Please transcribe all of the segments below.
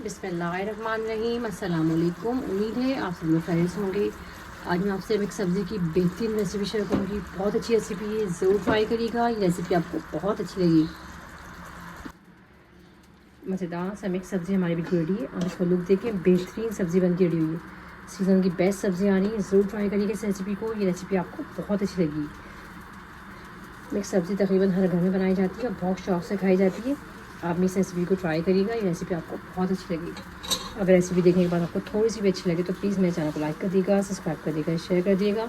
बिस्मिल्लाहिर्रहमानिर्रहीम। अस्सलाम वालेकुम। उम्मीद है आप सब लोग खैरियत से होंगे। आज मैं आपसे एक सब्ज़ी की बेहतरीन रेसिपी शेयर करूँगी। बहुत अच्छी रेसिपी है, ज़रूर ट्राई करिएगा। ये रेसिपी आपको बहुत अच्छी लगी। मज़ेदार सा मिक्स सब्ज़ी हमारी बिल्कुल रेडी है और इसका लुक देखिए, बेहतरीन सब्ज़ी बन के रेडी हुई है। सीज़न की बेस्ट सब्ज़ी आ रही है, ज़रूर ट्राई करिएगा इस रेसिपी को। ये रेसिपी आपको बहुत अच्छी लगी। मिक्स सब्ज़ी तकरीबन हर घर में बनाई जाती है, बहुत शौक से खाई जाती है। आप भी इस रेसिपी को ट्राई करिएगा, ये रेसिपी आपको बहुत अच्छी लगेगी। अगर रेसिपी देखने के बाद आपको थोड़ी सी भी अच्छी लगे तो प्लीज़ मेरे चैनल को लाइक कर दिएगा, सब्सक्राइब कर दिएगा, शेयर कर दिएगा।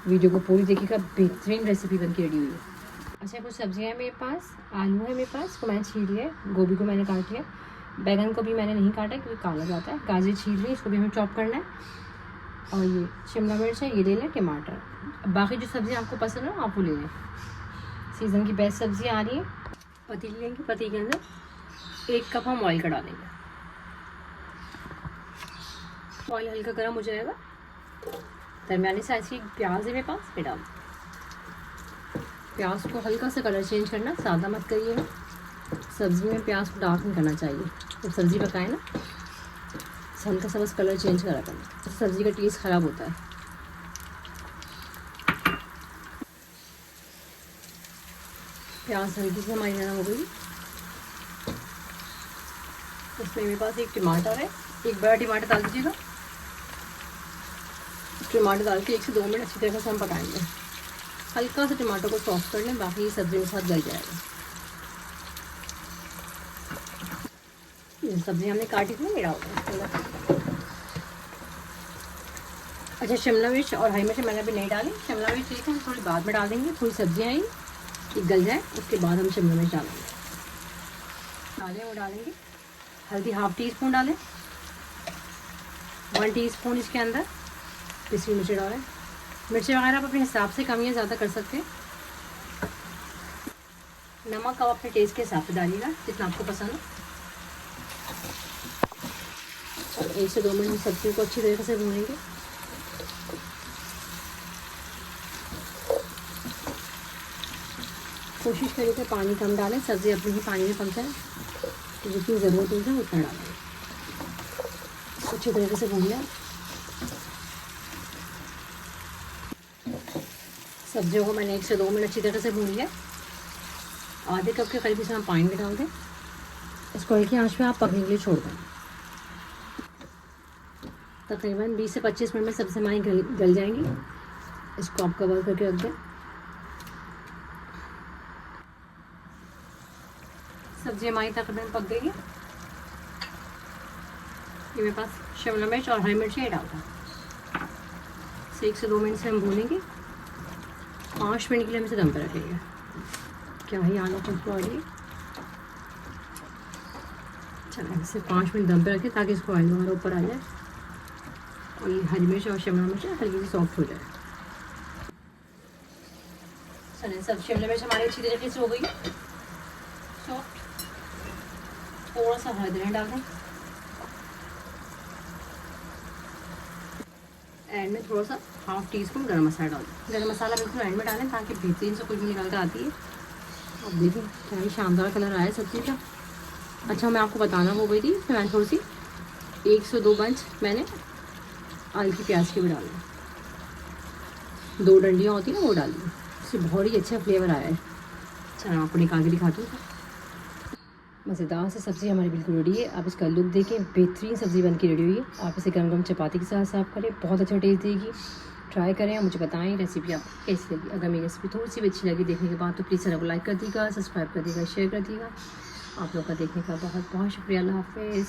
वीडियो को पूरी देखिएगा, बेहतरीन रेसिपी बन के रेडी हुई है। अच्छा, कुछ सब्जियाँ हैं मेरे पास। आलू है मेरे पास, को मैंने छील लिया है। गोभी को मैंने काट लिया। बैगन को भी मैंने नहीं काटा क्योंकि काला जाता है। गाजर छील ली, इसको भी हमें चॉप करना है। और ये शिमला मिर्च है, ये ले लें। टमाटर, बाकी जो सब्ज़ियाँ आपको पसंद हो आप वो ले लें। सीज़न की बेस्ट सब्ज़ी आ रही है। पतीली लेंगे, पतीली के अंदर 1 कप हम ऑयल का डालेंगे। ऑयल हल्का गर्म हो जाएगा। दरमियानी साइज़ की प्याज है मेरे पास, ये डाल। प्याज को हल्का सा कलर चेंज करना, ज़्यादा मत करिएगा। सब्ज़ी में प्याज को डार्क नहीं करना चाहिए। जब सब्ज़ी पकाए ना, हल्का सा बस कलर चेंज करा करना, सब्ज़ी का टेस्ट ख़राब होता है। प्याज हल्की सी हमारी नरम हो गई। इसमें मेरे पास 1 टमाटर है, 1 बड़ा टमाटर डाल दीजिएगा। टमाटर डाल के 1 से 2 मिनट अच्छी तरह से हम पकाएंगे। हल्का सा टमाटर को सॉफ्ट कर लें, बाकी सब्ज़ी के साथ गल जाएगा। सब्ज़ी हमने काटी थी ना, ये डाल। अच्छा, शिमला मिर्च और हरी मिर्च मैंने अभी नहीं डाली। शिमला मिर्च ठीक है, हम थोड़ी बाद में डाल देंगे। थोड़ी सब्जियाँ आई कि गल जाए, उसके बाद हम शिमला मिर्च डालें। वो डालेंगे। हल्दी 1/2 टीस्पून डालें। 1 टीस्पून इसके अंदर पिसी मिर्ची डालें। मिर्ची वगैरह आप अपने हिसाब से कम या ज़्यादा कर सकते हैं। नमक आप अपने टेस्ट के हिसाब से डालिएगा, जितना आपको पसंद हो। 1 से 2 मिनट सब्जियों को अच्छी तरीके से भूनेंगे। कोशिश करिए कि पानी कम डालें, सब्ज़ी अपने ही पानी में पक जाए। तो जितनी ज़रूरत है उतना डालें। अच्छी तरीके से भून लें। सब्जियों को मैंने 1 से 2 मिनट अच्छी तरह से भून लिया। आधे कप के करीब इसमें हम पानी भी डाल दें। इसको हल्की आंच पे आप पकने के लिए छोड़ दें। तकरीबन 20 से 25 मिनट में सब्ज़ी हमारी गल जाएंगी। इसको आप कवर करके रख दें। सब्ज़ी हमारी तकरीबन पक गई है। ये मेरे पास शिमला मिर्च और हरी मिर्च ये डालता है। 1 से 2 मिनट से हम भूनेंगे। 5 मिनट के लिए हम इसे दम पर रखेंगे। क्या ही आलू खुशबू आ रही है। चलो, इसे 5 मिनट दम पर रखें ताकि इसको ऑयल हमारे ऊपर आ जाए और ये हरी मिर्च और शिमला मिर्च हल्की सी सॉफ्ट हो जाए। चलिए, सब शिमला मिर्च हमारी अच्छी तरीके से हो गई सॉफ्ट। थोड़ा सा हल्दी डाल दें। एंड में थोड़ा सा 1/2 टीस्पून गरम मसाला डाल दें। गरम मसाला बिल्कुल एंड में डालें ताकि बेहतरीन से खुशबू निकल कर आती है। अब देखिए क्या ही शानदार कलर आया है सब्ज़ी का। अच्छा, मैं आपको बताना हो गई थी, फिर मैंने थोड़ी सी 1 से 2 बंच मैंने आलू की प्याज की भी डाली। 2 डंडियाँ होती हैं ना, वो डाली। इससे बहुत ही अच्छा फ्लेवर आया है। चलो, मैं आपको निकाल के दिखाती हूँ। मज़ेदार से सब्ज़ी हमारी बिल्कुल रेडी है। आप इसका लुक देखें, बेहतरीन सब्ज़ी बन के रेडी हुई है। आप इसे गरम गरम चपाती के साथ सर्व करें, बहुत अच्छा टेस्ट देगी। ट्राई करें और मुझे बताएं रेसिपी आपको कैसी लगी। अगर मेरी रेसिपी थोड़ी सी भी अच्छी लगी देखने के बाद तो प्लीज़ चैनल को लाइक कर दीजिएगा, सब्सक्राइब कर दीजिएगा, शेयर कर दीजिएगा। आप लोग का देखने का बहुत बहुत शुक्रिया। अल्लाह हाफ़िज़।